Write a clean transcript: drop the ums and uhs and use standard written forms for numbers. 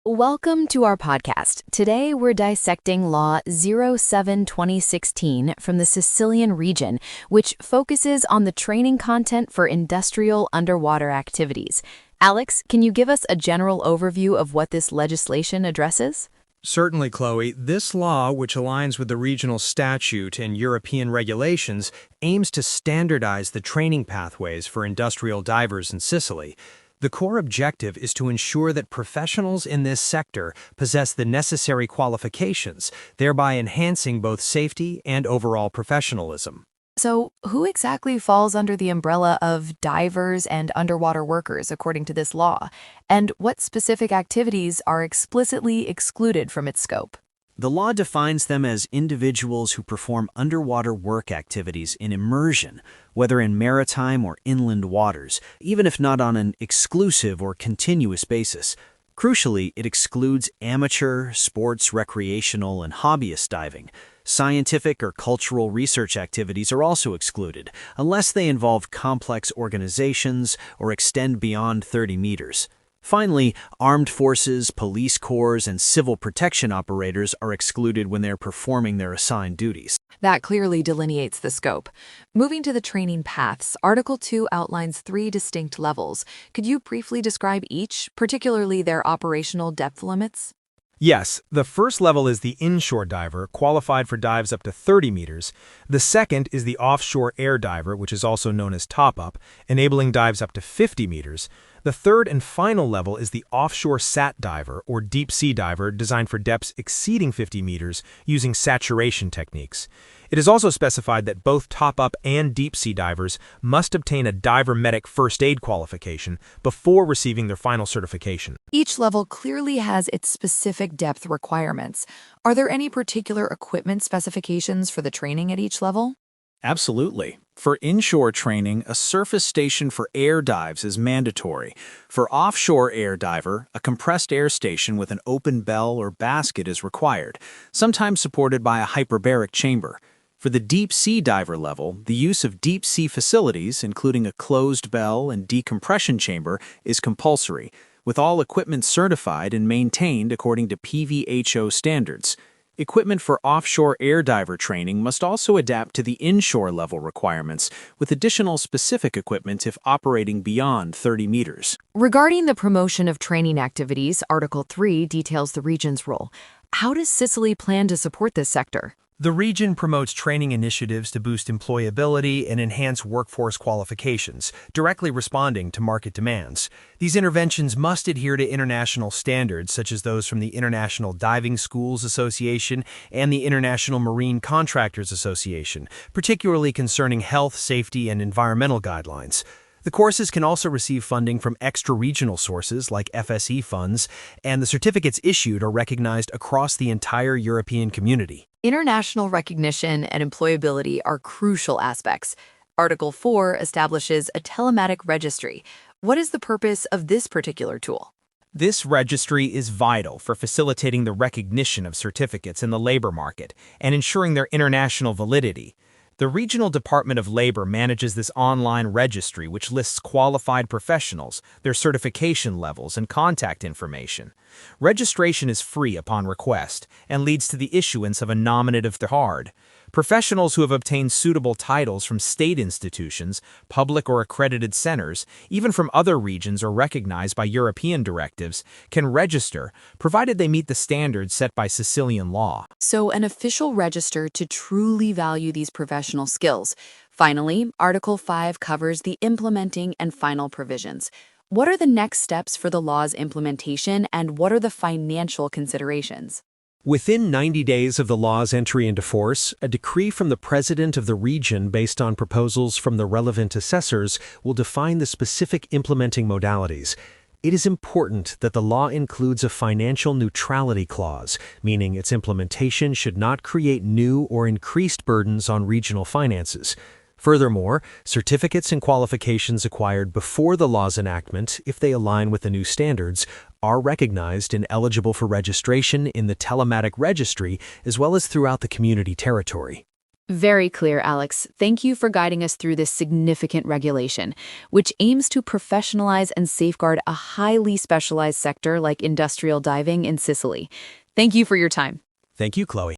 Welcome to our podcast. Today we're dissecting Law 07-2016 from the Sicilian region, which focuses on the training content for industrial underwater activities. Alex, can you give us a general overview of what this legislation addresses? Certainly, Chloe. This law, which aligns with the regional statute and European regulations, aims to standardize the training pathways for industrial divers in Sicily. The core objective is to ensure that professionals in this sector possess the necessary qualifications, thereby enhancing both safety and overall professionalism. So, who exactly falls under the umbrella of divers and underwater workers according to this law? And what specific activities are explicitly excluded from its scope? The law defines them as individuals who perform underwater work activities in immersion, whether in maritime or inland waters, even if not on an exclusive or continuous basis. Crucially, it excludes amateur, sports, recreational, and hobbyist diving. Scientific or cultural research activities are also excluded, unless they involve complex organizations or extend beyond 30 meters. Finally, armed forces, police corps, and civil protection operators are excluded when they're performing their assigned duties. That clearly delineates the scope. Moving to the training paths, Article 2 outlines 3 distinct levels. Could you briefly describe each, particularly their operational depth limits? Yes, the first level is the inshore diver, qualified for dives up to 30 meters. The second is the offshore air diver, which is also known as top-up, enabling dives up to 50 meters. The third and final level is the offshore sat diver, or deep-sea diver, designed for depths exceeding 50 meters using saturation techniques. It is also specified that both top-up and deep-sea divers must obtain a diver medic first aid qualification before receiving their final certification. Each level clearly has its specific depth requirements. Are there any particular equipment specifications for the training at each level? Absolutely. For inshore training, a surface station for air dives is mandatory. For offshore air diver, a compressed air station with an open bell or basket is required, sometimes supported by a hyperbaric chamber. For the deep-sea diver level, the use of deep-sea facilities, including a closed bell and decompression chamber, is compulsory, with all equipment certified and maintained according to PVHO standards. Equipment for offshore air diver training must also adapt to the inshore level requirements, with additional specific equipment if operating beyond 30 meters. Regarding the promotion of training activities, Article 3 details the region's role. How does Sicily plan to support this sector? The region promotes training initiatives to boost employability and enhance workforce qualifications, directly responding to market demands. These interventions must adhere to international standards such as those from the International Diving Schools Association and the International Marine Contractors Association, particularly concerning health, safety, and environmental guidelines. The courses can also receive funding from extra-regional sources like FSE funds, and the certificates issued are recognized across the entire European community. International recognition and employability are crucial aspects. Article 4 establishes a telematic registry. What is the purpose of this particular tool? This registry is vital for facilitating the recognition of certificates in the labor market and ensuring their international validity. The Regional Department of Labor manages this online registry, which lists qualified professionals, their certification levels, and contact information. Registration is free upon request and leads to the issuance of a nominative card. Professionals who have obtained suitable titles from state institutions, public or accredited centers, even from other regions or recognized by European directives, can register, provided they meet the standards set by Sicilian law. So, an official register to truly value these professional skills. Finally, Article 5 covers the implementing and final provisions. What are the next steps for the law's implementation, and what are the financial considerations? Within 90 days of the law's entry into force, a decree from the president of the region based on proposals from the relevant assessors will define the specific implementing modalities. It is important that the law includes a financial neutrality clause, meaning its implementation should not create new or increased burdens on regional finances. Furthermore, certificates and qualifications acquired before the law's enactment, if they align with the new standards, are recognized and eligible for registration in the telematic registry as well as throughout the community territory. Very clear, Alex. Thank you for guiding us through this significant regulation, which aims to professionalize and safeguard a highly specialized sector like industrial diving in Sicily. Thank you for your time. Thank you, Chloe.